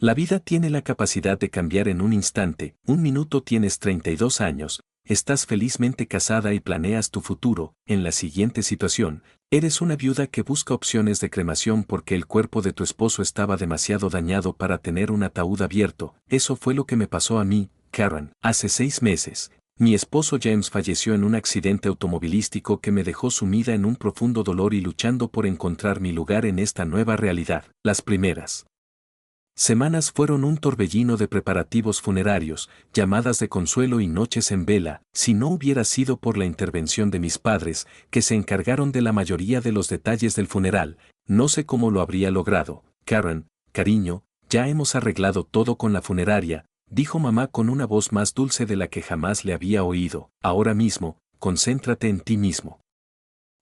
La vida tiene la capacidad de cambiar en un instante. Un minuto tienes 32 años, estás felizmente casada y planeas tu futuro. En la siguiente situación, eres una viuda que busca opciones de cremación porque el cuerpo de tu esposo estaba demasiado dañado para tener un ataúd abierto. Eso fue lo que me pasó a mí, Karen. Hace 6 meses, mi esposo James falleció en un accidente automovilístico que me dejó sumida en un profundo dolor y luchando por encontrar mi lugar en esta nueva realidad. Las primeras semanas fueron un torbellino de preparativos funerarios, llamadas de consuelo y noches en vela. Si no hubiera sido por la intervención de mis padres, que se encargaron de la mayoría de los detalles del funeral, no sé cómo lo habría logrado. Karen, cariño, ya hemos arreglado todo con la funeraria, dijo mamá con una voz más dulce de la que jamás le había oído. Ahora mismo, concéntrate en ti mismo.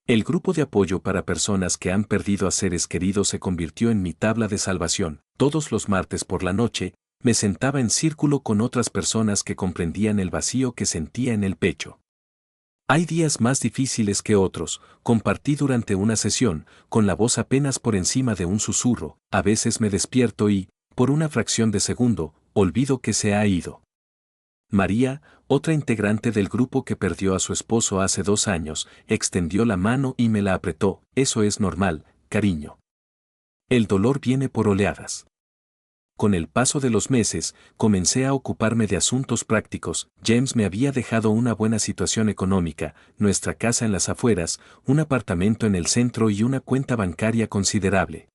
El grupo de apoyo para personas que han perdido a seres queridos se convirtió en mi tabla de salvación. Todos los martes por la noche, me sentaba en círculo con otras personas que comprendían el vacío que sentía en el pecho. Hay días más difíciles que otros. Compartí durante una sesión, con la voz apenas por encima de un susurro. A veces me despierto y, por una fracción de segundo, olvido que se ha ido. María, otra integrante del grupo que perdió a su esposo hace 2 años, extendió la mano y me la apretó. Eso es normal, cariño. El dolor viene por oleadas. Con el paso de los meses, comencé a ocuparme de asuntos prácticos. James me había dejado una buena situación económica, nuestra casa en las afueras, un apartamento en el centro y una cuenta bancaria considerable.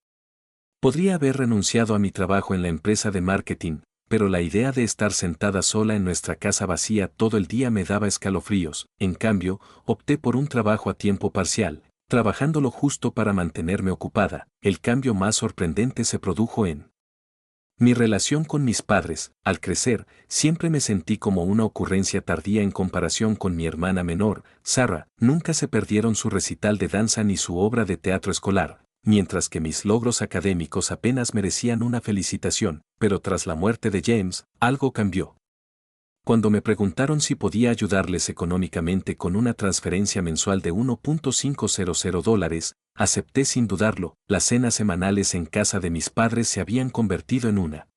Podría haber renunciado a mi trabajo en la empresa de marketing, pero la idea de estar sentada sola en nuestra casa vacía todo el día me daba escalofríos. En cambio, opté por un trabajo a tiempo parcial, trabajando lo justo para mantenerme ocupada. El cambio más sorprendente se produjo en mi relación con mis padres. Al crecer, siempre me sentí como una ocurrencia tardía en comparación con mi hermana menor, Sarah. Nunca se perdieron su recital de danza ni su obra de teatro escolar, mientras que mis logros académicos apenas merecían una felicitación. Pero tras la muerte de James, algo cambió. Cuando me preguntaron si podía ayudarles económicamente con una transferencia mensual de $1.500, acepté sin dudarlo. Las cenas semanales en casa de mis padres se habían convertido en una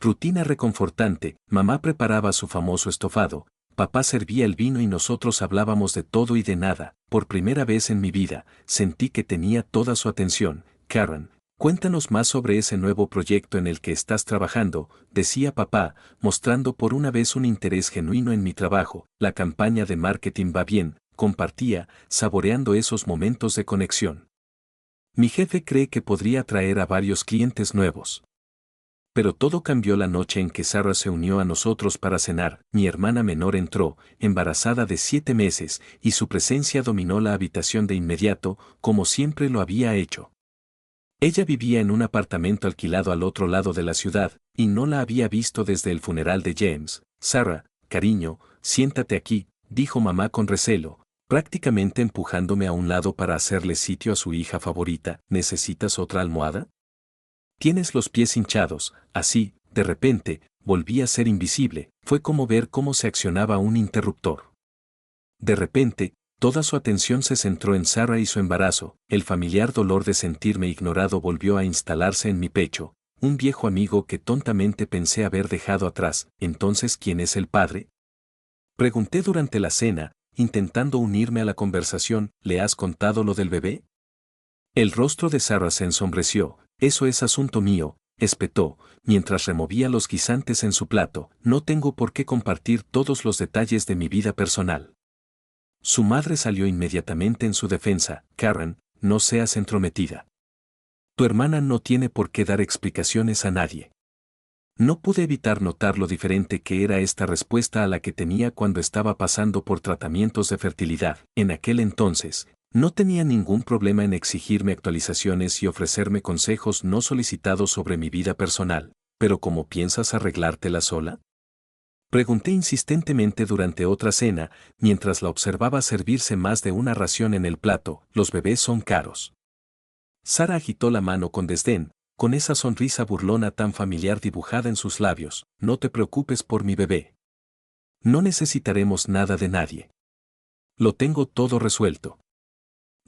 rutina reconfortante. Mamá preparaba su famoso estofado, papá servía el vino y nosotros hablábamos de todo y de nada. Por primera vez en mi vida, sentí que tenía toda su atención. Karen, cuéntanos más sobre ese nuevo proyecto en el que estás trabajando, decía papá, mostrando por una vez un interés genuino en mi trabajo. La campaña de marketing va bien, compartía, saboreando esos momentos de conexión. Mi jefe cree que podría atraer a varios clientes nuevos. Pero todo cambió la noche en que Sarah se unió a nosotros para cenar. Mi hermana menor entró, embarazada de 7 meses, y su presencia dominó la habitación de inmediato, como siempre lo había hecho. Ella vivía en un apartamento alquilado al otro lado de la ciudad, y no la había visto desde el funeral de James. Sarah, cariño, siéntate aquí, dijo mamá con recelo, prácticamente empujándome a un lado para hacerle sitio a su hija favorita. ¿Necesitas otra almohada? Tienes los pies hinchados. Así, de repente, volví a ser invisible. Fue como ver cómo se accionaba un interruptor. De repente, toda su atención se centró en Sarah y su embarazo. El familiar dolor de sentirme ignorado volvió a instalarse en mi pecho. Un viejo amigo que tontamente pensé haber dejado atrás. ¿Entonces quién es el padre? Pregunté durante la cena, intentando unirme a la conversación. ¿Le has contado lo del bebé? El rostro de Sarah se ensombreció. Eso es asunto mío, espetó, mientras removía los guisantes en su plato. No tengo por qué compartir todos los detalles de mi vida personal. Su madre salió inmediatamente en su defensa. Karen, no seas entrometida. Tu hermana no tiene por qué dar explicaciones a nadie. No pude evitar notar lo diferente que era esta respuesta a la que tenía cuando estaba pasando por tratamientos de fertilidad. En aquel entonces, no tenía ningún problema en exigirme actualizaciones y ofrecerme consejos no solicitados sobre mi vida personal. ¿Pero cómo piensas arreglártela sola? Pregunté insistentemente durante otra cena, mientras la observaba servirse más de una ración en el plato. Los bebés son caros. Sarah agitó la mano con desdén, con esa sonrisa burlona tan familiar dibujada en sus labios. No te preocupes por mi bebé. No necesitaremos nada de nadie. Lo tengo todo resuelto.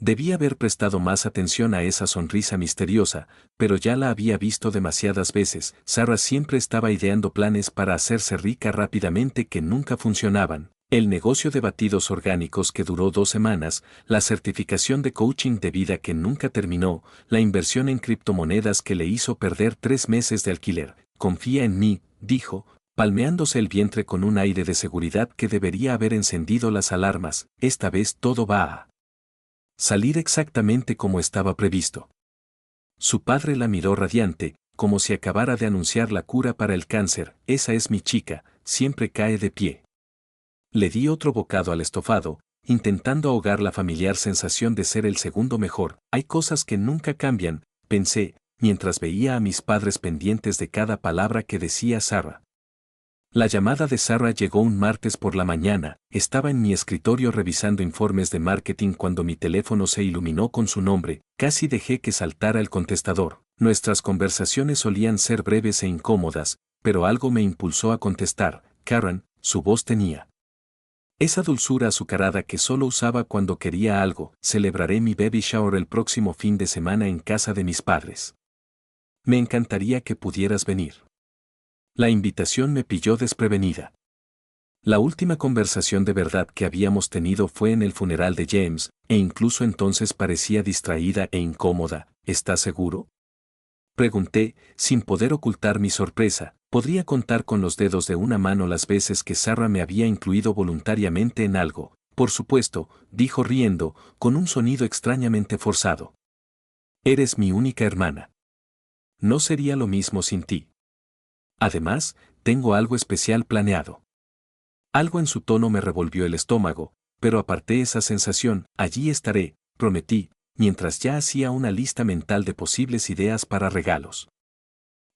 Debí haber prestado más atención a esa sonrisa misteriosa, pero ya la había visto demasiadas veces. Sarah siempre estaba ideando planes para hacerse rica rápidamente que nunca funcionaban. El negocio de batidos orgánicos que duró 2 semanas, la certificación de coaching de vida que nunca terminó, la inversión en criptomonedas que le hizo perder 3 meses de alquiler. Confía en mí, dijo, palmeándose el vientre con un aire de seguridad que debería haber encendido las alarmas. Esta vez todo va a salir exactamente como estaba previsto. Su padre la miró radiante, como si acabara de anunciar la cura para el cáncer. Esa es mi chica, siempre cae de pie. Le di otro bocado al estofado, intentando ahogar la familiar sensación de ser el segundo mejor. Hay cosas que nunca cambian, pensé, mientras veía a mis padres pendientes de cada palabra que decía Sarah. La llamada de Sarah llegó un martes por la mañana. Estaba en mi escritorio revisando informes de marketing cuando mi teléfono se iluminó con su nombre. Casi dejé que saltara el contestador. Nuestras conversaciones solían ser breves e incómodas, pero algo me impulsó a contestar. Karen, su voz tenía esa dulzura azucarada que solo usaba cuando quería algo. Celebraré mi baby shower el próximo fin de semana en casa de mis padres. Me encantaría que pudieras venir. La invitación me pilló desprevenida. La última conversación de verdad que habíamos tenido fue en el funeral de James, e incluso entonces parecía distraída e incómoda. ¿Estás seguro? Pregunté, sin poder ocultar mi sorpresa. Podría contar con los dedos de una mano las veces que Sarah me había incluido voluntariamente en algo. Por supuesto, dijo riendo, con un sonido extrañamente forzado. Eres mi única hermana. No sería lo mismo sin ti. Además, tengo algo especial planeado. Algo en su tono me revolvió el estómago, pero aparté esa sensación. Allí estaré, prometí, mientras ya hacía una lista mental de posibles ideas para regalos.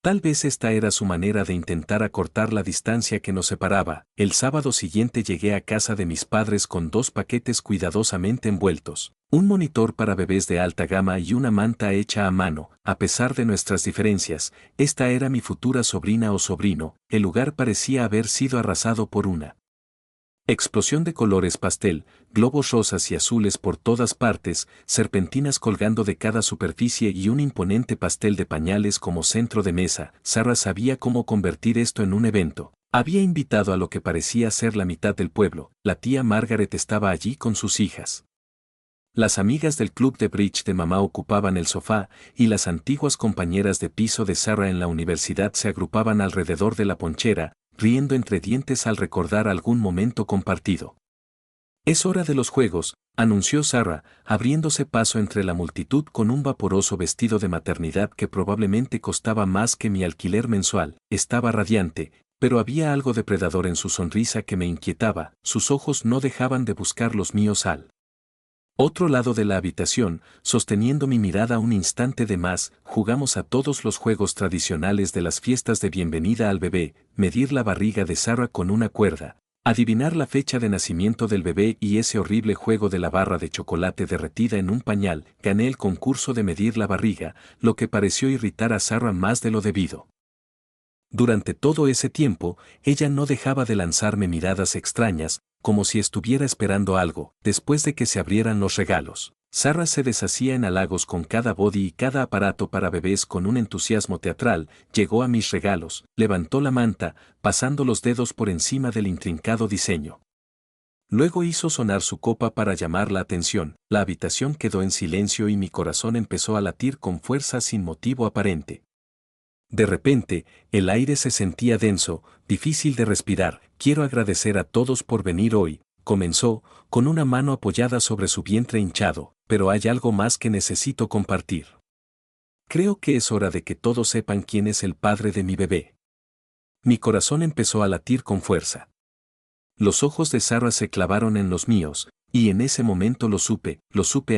Tal vez esta era su manera de intentar acortar la distancia que nos separaba. El sábado siguiente llegué a casa de mis padres con 2 paquetes cuidadosamente envueltos, un monitor para bebés de alta gama y una manta hecha a mano. A pesar de nuestras diferencias, esta era mi futura sobrina o sobrino. El lugar parecía haber sido arrasado por una explosión de colores pastel, globos rosas y azules por todas partes, serpentinas colgando de cada superficie y un imponente pastel de pañales como centro de mesa. Sarah sabía cómo convertir esto en un evento. Había invitado a lo que parecía ser la mitad del pueblo. La tía Margaret estaba allí con sus hijas. Las amigas del club de bridge de mamá ocupaban el sofá, y las antiguas compañeras de piso de Sarah en la universidad se agrupaban alrededor de la ponchera, riendo entre dientes al recordar algún momento compartido. Es hora de los juegos, anunció Sarah, abriéndose paso entre la multitud con un vaporoso vestido de maternidad que probablemente costaba más que mi alquiler mensual. Estaba radiante, pero había algo depredador en su sonrisa que me inquietaba. Sus ojos no dejaban de buscar los míos al otro lado de la habitación. Sosteniendo mi mirada un instante de más, jugamos a todos los juegos tradicionales de las fiestas de bienvenida al bebé: medir la barriga de Sarah con una cuerda, adivinar la fecha de nacimiento del bebé y ese horrible juego de la barra de chocolate derretida en un pañal. Gané el concurso de medir la barriga, lo que pareció irritar a Sarah más de lo debido. Durante todo ese tiempo, ella no dejaba de lanzarme miradas extrañas, como si estuviera esperando algo. Después de que se abrieran los regalos, Sarah se deshacía en halagos con cada body y cada aparato para bebés con un entusiasmo teatral. Llegó a mis regalos, levantó la manta, pasando los dedos por encima del intrincado diseño. Luego hizo sonar su copa para llamar la atención. La habitación quedó en silencio y mi corazón empezó a latir con fuerza sin motivo aparente. De repente, el aire se sentía denso, difícil de respirar. Quiero agradecer a todos por venir hoy, comenzó, con una mano apoyada sobre su vientre hinchado, pero hay algo más que necesito compartir. Creo que es hora de que todos sepan quién es el padre de mi bebé. Mi corazón empezó a latir con fuerza. Los ojos de Sarah se clavaron en los míos, y en ese momento lo supe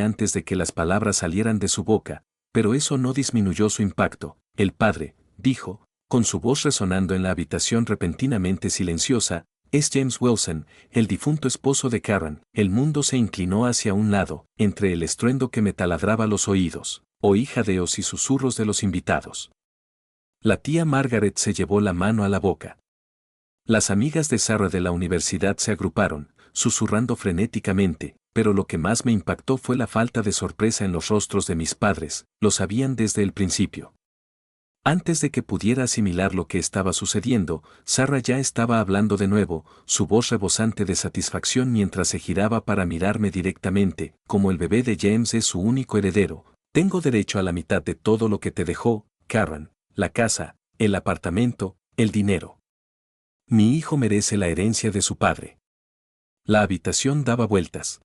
antes de que las palabras salieran de su boca, pero eso no disminuyó su impacto. El padre, dijo, con su voz resonando en la habitación repentinamente silenciosa, es James Wilson, el difunto esposo de Karen. El mundo se inclinó hacia un lado, entre el estruendo que me taladraba los oídos, oí jadeos y susurros de los invitados. La tía Margaret se llevó la mano a la boca. Las amigas de Sarah de la universidad se agruparon, susurrando frenéticamente, pero lo que más me impactó fue la falta de sorpresa en los rostros de mis padres, lo sabían desde el principio. Antes de que pudiera asimilar lo que estaba sucediendo, Sarah ya estaba hablando de nuevo, su voz rebosante de satisfacción mientras se giraba para mirarme directamente, como el bebé de James es su único heredero. Tengo derecho a la mitad de todo lo que te dejó, Karen, la casa, el apartamento, el dinero. Mi hijo merece la herencia de su padre. La habitación daba vueltas.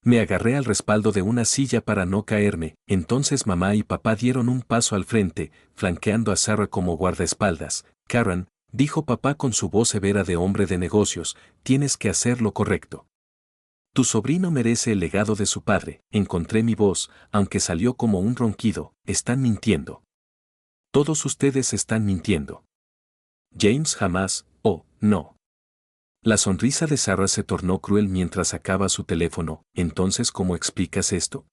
Me agarré al respaldo de una silla para no caerme, entonces mamá y papá dieron un paso al frente, flanqueando a Sarah como guardaespaldas. Karen, dijo papá con su voz severa de hombre de negocios, tienes que hacer lo correcto. Tu sobrino merece el legado de su padre, encontré mi voz, aunque salió como un ronquido, están mintiendo. Todos ustedes están mintiendo. James jamás, oh, no. La sonrisa de Sarah se tornó cruel mientras sacaba su teléfono. Entonces, ¿cómo explicas esto?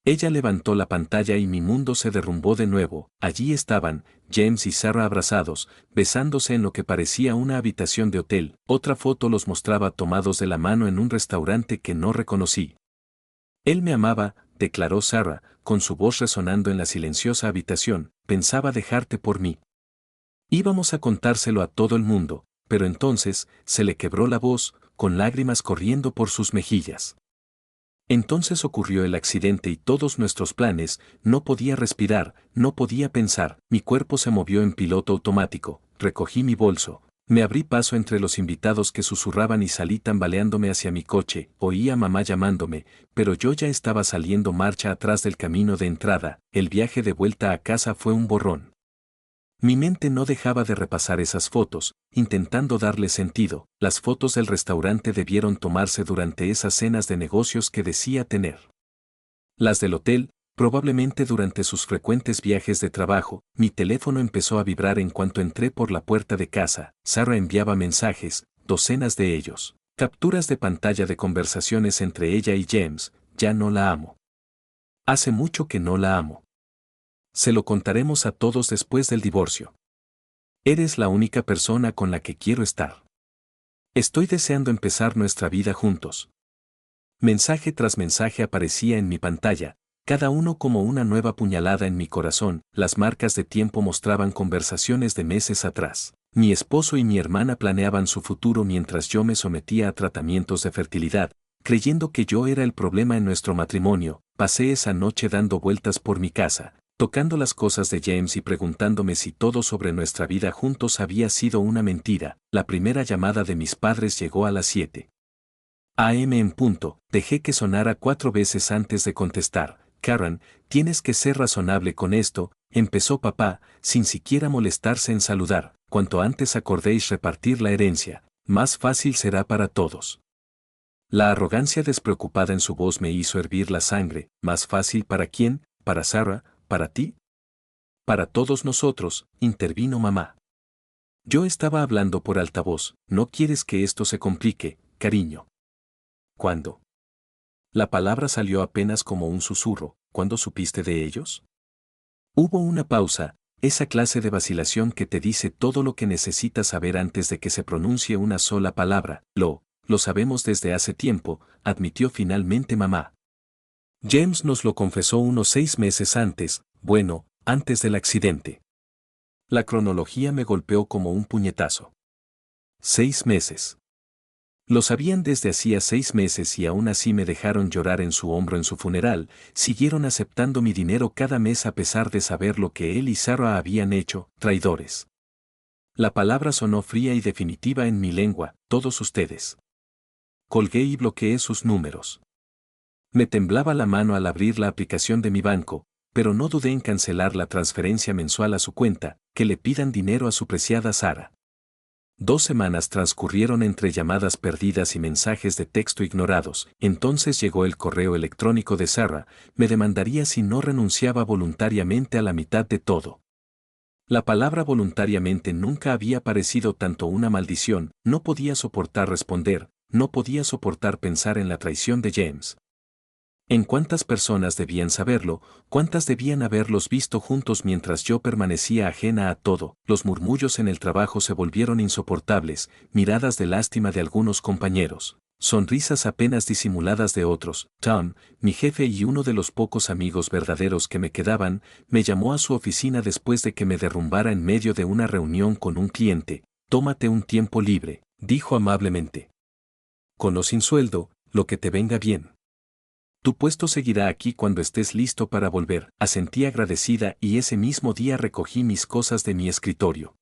Ella levantó la pantalla y mi mundo se derrumbó de nuevo. Allí estaban, James y Sarah abrazados, besándose en lo que parecía una habitación de hotel. Otra foto los mostraba tomados de la mano en un restaurante que no reconocí. Él me amaba, declaró Sarah, con su voz resonando en la silenciosa habitación. Pensaba dejarte por mí. Íbamos a contárselo a todo el mundo. Pero entonces, se le quebró la voz, con lágrimas corriendo por sus mejillas. Entonces ocurrió el accidente y todos nuestros planes, no podía respirar, no podía pensar, mi cuerpo se movió en piloto automático, recogí mi bolso, me abrí paso entre los invitados que susurraban y salí tambaleándome hacia mi coche, oí a mamá llamándome, pero yo ya estaba saliendo marcha atrás del camino de entrada, el viaje de vuelta a casa fue un borrón. Mi mente no dejaba de repasar esas fotos, intentando darle sentido. Las fotos del restaurante debieron tomarse durante esas cenas de negocios que decía tener. Las del hotel, probablemente durante sus frecuentes viajes de trabajo. Mi teléfono empezó a vibrar en cuanto entré por la puerta de casa. Sarah enviaba mensajes, docenas de ellos. Capturas de pantalla de conversaciones entre ella y James. Ya no la amo. Hace mucho que no la amo. Se lo contaremos a todos después del divorcio. Eres la única persona con la que quiero estar. Estoy deseando empezar nuestra vida juntos. Mensaje tras mensaje aparecía en mi pantalla, cada uno como una nueva puñalada en mi corazón. Las marcas de tiempo mostraban conversaciones de meses atrás. Mi esposo y mi hermana planeaban su futuro mientras yo me sometía a tratamientos de fertilidad, creyendo que yo era el problema en nuestro matrimonio. Pasé esa noche dando vueltas por mi casa, tocando las cosas de James y preguntándome si todo sobre nuestra vida juntos había sido una mentira. La primera llamada de mis padres llegó a las 7 a.m. en punto. Dejé que sonara 4 veces antes de contestar. Karen, tienes que ser razonable con esto, empezó papá, sin siquiera molestarse en saludar. Cuanto antes acordéis repartir la herencia, más fácil será para todos. La arrogancia despreocupada en su voz me hizo hervir la sangre. ¿Más fácil para quién? ¿Para Sarah? ¿Para ti? Para todos nosotros, intervino mamá. Yo estaba hablando por altavoz. ¿No quieres que esto se complique, cariño? ¿Cuándo? La palabra salió apenas como un susurro. ¿Cuándo supiste de ellos? Hubo una pausa, esa clase de vacilación que te dice todo lo que necesitas saber antes de que se pronuncie una sola palabra. Lo sabemos desde hace tiempo, admitió finalmente mamá. James nos lo confesó unos 6 meses antes, bueno, antes del accidente. La cronología me golpeó como un puñetazo. 6 meses. Lo sabían desde hacía 6 meses y aún así me dejaron llorar en su hombro en su funeral, siguieron aceptando mi dinero cada mes a pesar de saber lo que él y Sarah habían hecho, traidores. La palabra sonó fría y definitiva en mi lengua, todos ustedes. Colgué y bloqueé sus números. Me temblaba la mano al abrir la aplicación de mi banco, pero no dudé en cancelar la transferencia mensual a su cuenta, que le pidan dinero a su preciada Sarah. 2 semanas transcurrieron entre llamadas perdidas y mensajes de texto ignorados. Entonces llegó el correo electrónico de Sarah, me demandaría si no renunciaba voluntariamente a la mitad de todo. La palabra voluntariamente nunca había parecido tanto una maldición. No podía soportar responder, no podía soportar pensar en la traición de James. ¿En cuántas personas debían saberlo? ¿Cuántas debían haberlos visto juntos mientras yo permanecía ajena a todo? Los murmullos en el trabajo se volvieron insoportables, miradas de lástima de algunos compañeros. Sonrisas apenas disimuladas de otros. Tom, mi jefe y uno de los pocos amigos verdaderos que me quedaban, me llamó a su oficina después de que me derrumbara en medio de una reunión con un cliente. Tómate un tiempo libre, dijo amablemente. Con o sin sueldo, lo que te venga bien. Tu puesto seguirá aquí cuando estés listo para volver. Asentí agradecida y ese mismo día recogí mis cosas de mi escritorio.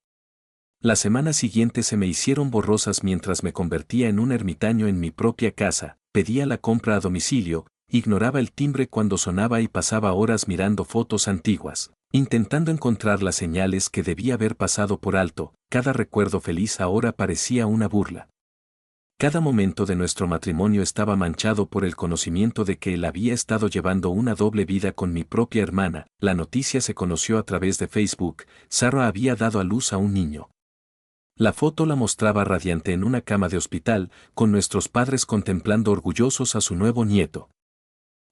La semana siguiente se me hicieron borrosas mientras me convertía en un ermitaño en mi propia casa, pedía la compra a domicilio, ignoraba el timbre cuando sonaba y pasaba horas mirando fotos antiguas, intentando encontrar las señales que debía haber pasado por alto. Cada recuerdo feliz ahora parecía una burla. Cada momento de nuestro matrimonio estaba manchado por el conocimiento de que él había estado llevando una doble vida con mi propia hermana. La noticia se conoció a través de Facebook. Sarah había dado a luz a un niño. La foto la mostraba radiante en una cama de hospital, con nuestros padres contemplando orgullosos a su nuevo nieto.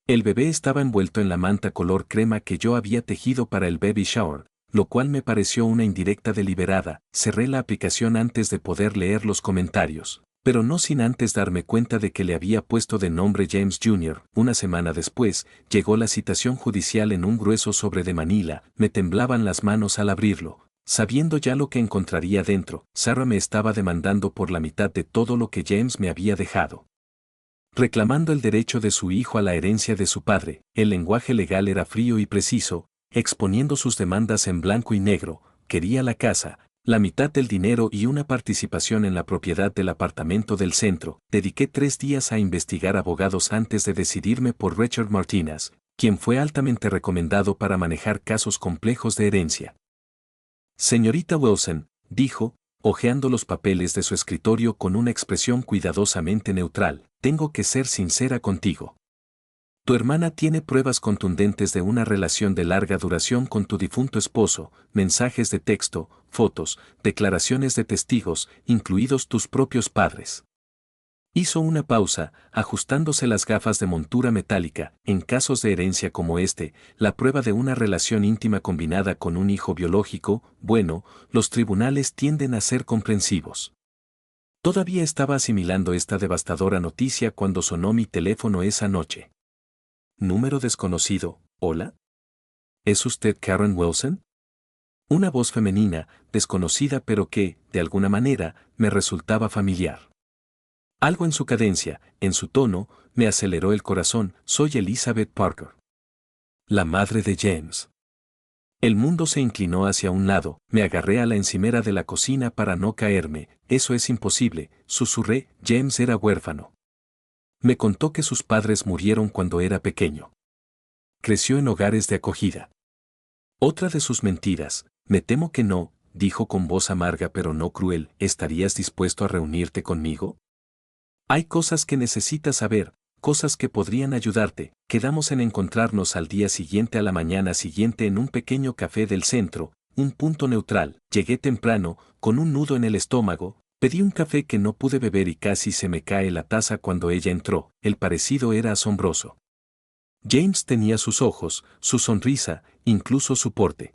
El bebé estaba envuelto en la manta color crema que yo había tejido para el baby shower, lo cual me pareció una indirecta deliberada. Cerré la aplicación antes de poder leer los comentarios, pero no sin antes darme cuenta de que le había puesto de nombre James Jr. Una semana después, llegó la citación judicial en un grueso sobre de Manila. Me temblaban las manos al abrirlo. Sabiendo ya lo que encontraría dentro, Sarah me estaba demandando por la mitad de todo lo que James me había dejado. Reclamando el derecho de su hijo a la herencia de su padre, el lenguaje legal era frío y preciso, exponiendo sus demandas en blanco y negro. Quería la casa, la mitad del dinero y una participación en la propiedad del apartamento del centro. Dediqué 3 días a investigar abogados antes de decidirme por Richard Martínez, quien fue altamente recomendado para manejar casos complejos de herencia. Señorita Wilson, dijo, hojeando los papeles de su escritorio con una expresión cuidadosamente neutral, tengo que ser sincera contigo. Tu hermana tiene pruebas contundentes de una relación de larga duración con tu difunto esposo, mensajes de texto, fotos, declaraciones de testigos, incluidos tus propios padres. Hizo una pausa, ajustándose las gafas de montura metálica. En casos de herencia como este, la prueba de una relación íntima combinada con un hijo biológico, bueno, los tribunales tienden a ser comprensivos. Todavía estaba asimilando esta devastadora noticia cuando sonó mi teléfono esa noche. Número desconocido, ¿hola? ¿Es usted Karen Wilson? Una voz femenina, desconocida pero que, de alguna manera, me resultaba familiar. Algo en su cadencia, en su tono, me aceleró el corazón. Soy Elizabeth Parker, la madre de James. El mundo se inclinó hacia un lado, me agarré a la encimera de la cocina para no caerme. Eso es imposible, susurré. James era huérfano. Me contó que sus padres murieron cuando era pequeño. Creció en hogares de acogida. Otra de sus mentiras. Me temo que no, dijo con voz amarga pero no cruel. ¿Estarías dispuesto a reunirte conmigo? Hay cosas que necesitas saber, cosas que podrían ayudarte. Quedamos en encontrarnos al día siguiente a la mañana siguiente en un pequeño café del centro, un punto neutral. Llegué temprano, con un nudo en el estómago, pedí un café que no pude beber y casi se me cae la taza cuando ella entró. El parecido era asombroso. James tenía sus ojos, su sonrisa, incluso su porte.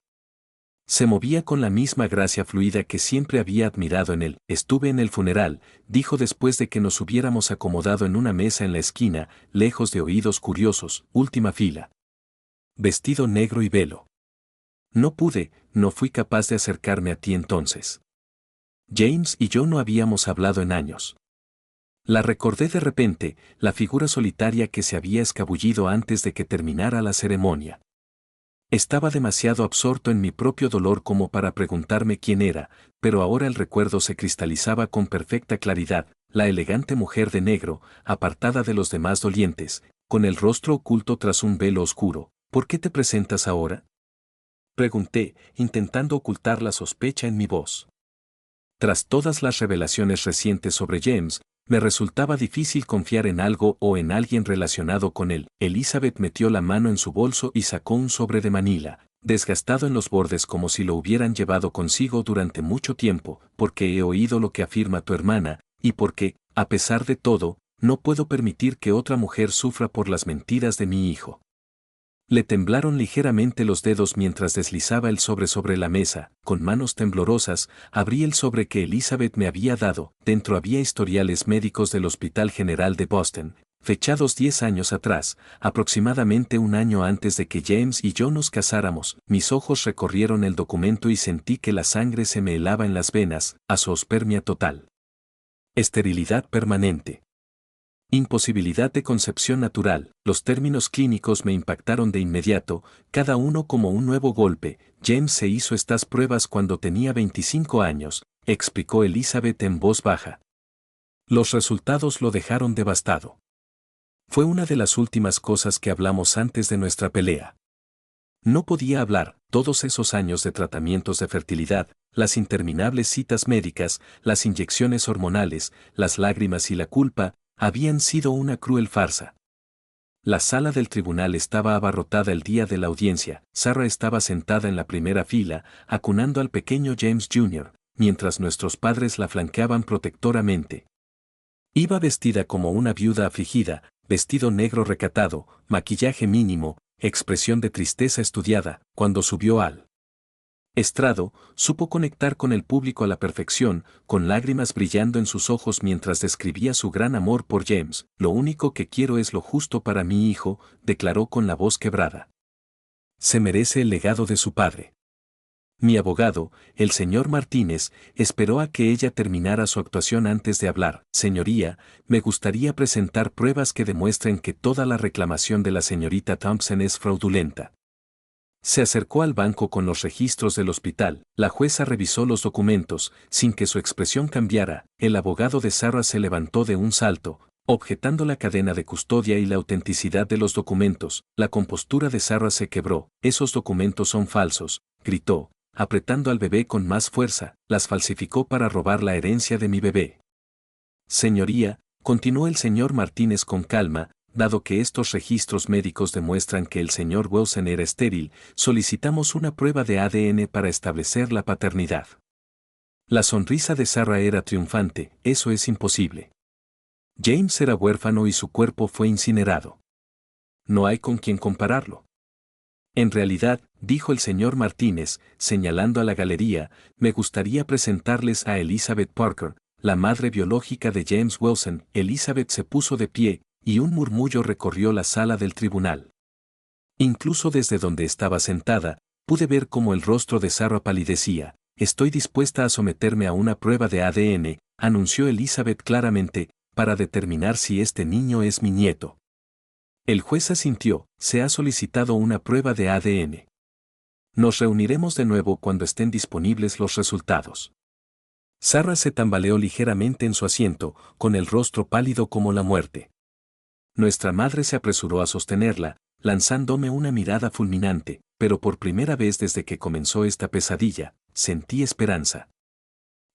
Se movía con la misma gracia fluida que siempre había admirado en él. Estuve en el funeral, dijo después de que nos hubiéramos acomodado en una mesa en la esquina, lejos de oídos curiosos, última fila. Vestido negro y velo. No fui capaz de acercarme a ti entonces. James y yo no habíamos hablado en años. La recordé de repente, la figura solitaria que se había escabullido antes de que terminara la ceremonia. Estaba demasiado absorto en mi propio dolor como para preguntarme quién era, pero ahora el recuerdo se cristalizaba con perfecta claridad. La elegante mujer de negro, apartada de los demás dolientes, con el rostro oculto tras un velo oscuro. ¿Por qué te presentas ahora?, pregunté, intentando ocultar la sospecha en mi voz. Tras todas las revelaciones recientes sobre James, me resultaba difícil confiar en algo o en alguien relacionado con él. Elizabeth metió la mano en su bolso y sacó un sobre de Manila, desgastado en los bordes como si lo hubieran llevado consigo durante mucho tiempo. Porque he oído lo que afirma tu hermana, y porque, a pesar de todo, no puedo permitir que otra mujer sufra por las mentiras de mi hijo. Le temblaron ligeramente los dedos mientras deslizaba el sobre la mesa. Con manos temblorosas, abrí el sobre que Elizabeth me había dado. Dentro había historiales médicos del Hospital General de Boston, fechados 10 años atrás, aproximadamente un año antes de que James y yo nos casáramos. Mis ojos recorrieron el documento y sentí que la sangre se me helaba en las venas. Azoospermia total. Esterilidad permanente. Imposibilidad de concepción natural. Los términos clínicos me impactaron de inmediato, cada uno como un nuevo golpe. James se hizo estas pruebas cuando tenía 25 años, explicó Elizabeth en voz baja. Los resultados lo dejaron devastado. Fue una de las últimas cosas que hablamos antes de nuestra pelea. No podía hablar. Todos esos años de tratamientos de fertilidad, las interminables citas médicas, las inyecciones hormonales, las lágrimas y la culpa, habían sido una cruel farsa. La sala del tribunal estaba abarrotada el día de la audiencia. Sarah estaba sentada en la primera fila, acunando al pequeño James Jr., mientras nuestros padres la flanqueaban protectoramente. Iba vestida como una viuda afligida, vestido negro recatado, maquillaje mínimo, expresión de tristeza estudiada. Cuando subió al estrado, supo conectar con el público a la perfección, con lágrimas brillando en sus ojos mientras describía su gran amor por James. Lo único que quiero es lo justo para mi hijo, declaró con la voz quebrada. Se merece el legado de su padre. Mi abogado, el señor Martínez, esperó a que ella terminara su actuación antes de hablar. Señoría, me gustaría presentar pruebas que demuestren que toda la reclamación de la señorita Thompson es fraudulenta. Se acercó al banco con los registros del hospital. La jueza revisó los documentos, sin que su expresión cambiara. El abogado de Sarah se levantó de un salto, objetando la cadena de custodia y la autenticidad de los documentos. La compostura de Sarah se quebró. Esos documentos son falsos, gritó, apretando al bebé con más fuerza. Las falsificó para robar la herencia de mi bebé. Señoría, continuó el señor Martínez con calma, dado que estos registros médicos demuestran que el señor Wilson era estéril, solicitamos una prueba de ADN para establecer la paternidad. La sonrisa de Sarah era triunfante. Eso es imposible. James era huérfano y su cuerpo fue incinerado. No hay con quien compararlo. En realidad, dijo el señor Martínez, señalando a la galería, me gustaría presentarles a Elizabeth Parker, la madre biológica de James Wilson. Elizabeth se puso de pie, y un murmullo recorrió la sala del tribunal. Incluso desde donde estaba sentada, pude ver cómo el rostro de Sarah palidecía. Estoy dispuesta a someterme a una prueba de ADN, anunció Elizabeth claramente, para determinar si este niño es mi nieto. El juez asintió. Se ha solicitado una prueba de ADN. Nos reuniremos de nuevo cuando estén disponibles los resultados. Sarah se tambaleó ligeramente en su asiento, con el rostro pálido como la muerte. Nuestra madre se apresuró a sostenerla, lanzándome una mirada fulminante, pero por primera vez desde que comenzó esta pesadilla, sentí esperanza.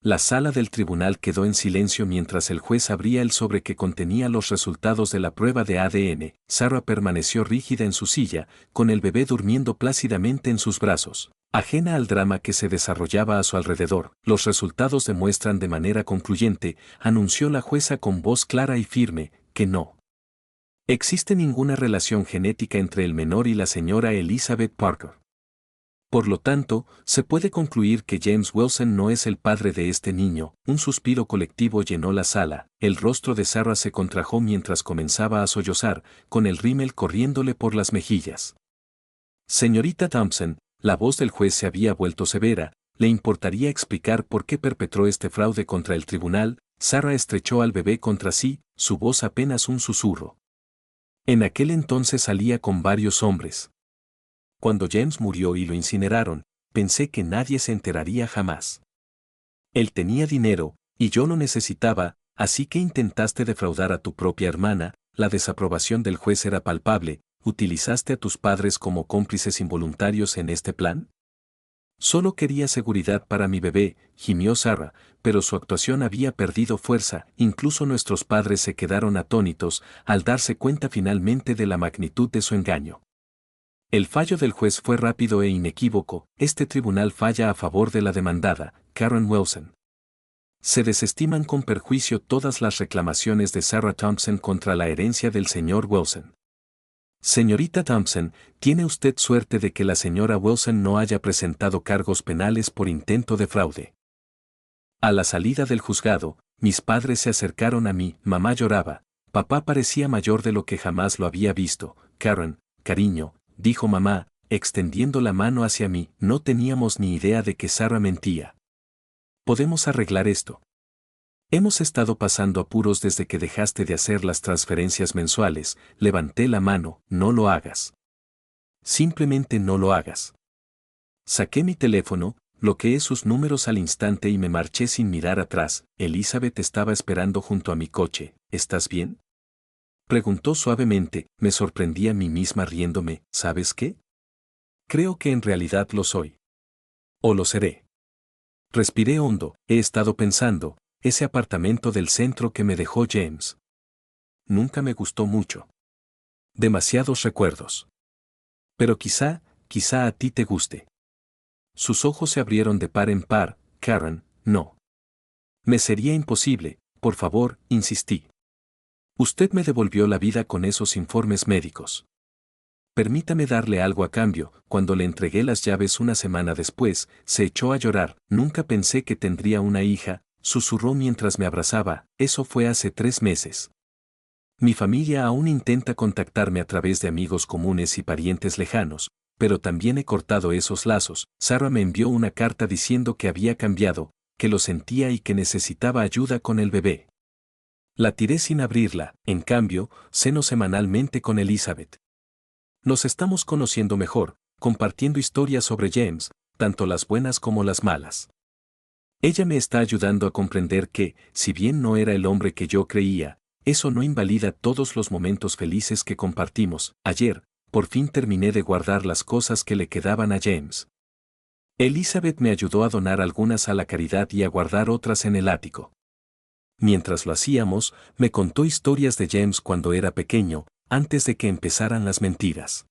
La sala del tribunal quedó en silencio mientras el juez abría el sobre que contenía los resultados de la prueba de ADN. Sarah permaneció rígida en su silla, con el bebé durmiendo plácidamente en sus brazos, ajena al drama que se desarrollaba a su alrededor. Los resultados demuestran de manera concluyente, anunció la jueza con voz clara y firme, que no existe ninguna relación genética entre el menor y la señora Elizabeth Parker. Por lo tanto, se puede concluir que James Wilson no es el padre de este niño. Un suspiro colectivo llenó la sala. El rostro de Sarah se contrajo mientras comenzaba a sollozar, con el rímel corriéndole por las mejillas. Señorita Thompson, la voz del juez se había vuelto severa, ¿le importaría explicar por qué perpetró este fraude contra el tribunal? Sarah estrechó al bebé contra sí, su voz apenas un susurro. En aquel entonces salía con varios hombres. Cuando James murió y lo incineraron, pensé que nadie se enteraría jamás. Él tenía dinero, y yo lo necesitaba, así que intentaste defraudar a tu propia hermana. La desaprobación del juez era palpable. ¿Utilizaste a tus padres como cómplices involuntarios en este plan? Solo quería seguridad para mi bebé, gimió Sarah, pero su actuación había perdido fuerza. Incluso nuestros padres se quedaron atónitos al darse cuenta finalmente de la magnitud de su engaño. El fallo del juez fue rápido e inequívoco. Este tribunal falla a favor de la demandada, Karen Wilson. Se desestiman con perjuicio todas las reclamaciones de Sarah Thompson contra la herencia del señor Wilson. Señorita Thompson, tiene usted suerte de que la señora Wilson no haya presentado cargos penales por intento de fraude. A la salida del juzgado, mis padres se acercaron a mí, mamá lloraba, papá parecía mayor de lo que jamás lo había visto. Karen, cariño, dijo mamá, extendiendo la mano hacia mí, no teníamos ni idea de que Sarah mentía. Podemos arreglar esto. Hemos estado pasando apuros desde que dejaste de hacer las transferencias mensuales, levanté la mano, no lo hagas. Simplemente no lo hagas. Saqué mi teléfono, bloqueé sus números al instante y me marché sin mirar atrás. Elizabeth estaba esperando junto a mi coche. ¿Estás bien? Preguntó suavemente, me sorprendí a mí misma riéndome, ¿sabes qué? Creo que en realidad lo soy. O lo seré. Respiré hondo, he estado pensando, ese apartamento del centro que me dejó James. Nunca me gustó mucho. Demasiados recuerdos. Pero quizá a ti te guste. Sus ojos se abrieron de par en par. Karen, no. Me sería imposible, por favor, insistí. Usted me devolvió la vida con esos informes médicos. Permítame darle algo a cambio. Cuando le entregué las llaves una semana después, se echó a llorar. Nunca pensé que tendría una hija, susurró mientras me abrazaba. Eso fue hace 3 meses. Mi familia aún intenta contactarme a través de amigos comunes y parientes lejanos, pero también he cortado esos lazos. Sarah me envió una carta diciendo que había cambiado, que lo sentía y que necesitaba ayuda con el bebé. La tiré sin abrirla, en cambio, ceno semanalmente con Elizabeth. Nos estamos conociendo mejor, compartiendo historias sobre James, tanto las buenas como las malas. Ella me está ayudando a comprender que, si bien no era el hombre que yo creía, eso no invalida todos los momentos felices que compartimos. Ayer, por fin terminé de guardar las cosas que le quedaban a James. Elizabeth me ayudó a donar algunas a la caridad y a guardar otras en el ático. Mientras lo hacíamos, me contó historias de James cuando era pequeño, antes de que empezaran las mentiras.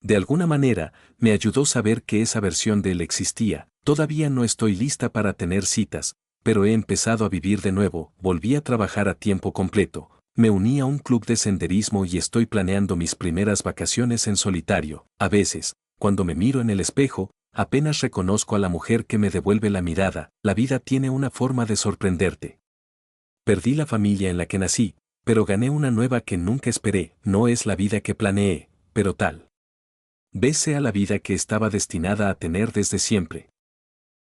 De alguna manera, me ayudó a saber que esa versión de él existía. Todavía no estoy lista para tener citas, pero he empezado a vivir de nuevo, volví a trabajar a tiempo completo, me uní a un club de senderismo y estoy planeando mis primeras vacaciones en solitario. A veces, cuando me miro en el espejo, apenas reconozco a la mujer que me devuelve la mirada. La vida tiene una forma de sorprenderte. Perdí la familia en la que nací, pero gané una nueva que nunca esperé. No es la vida que planeé, pero tal vez sea la vida que estaba destinada a tener desde siempre.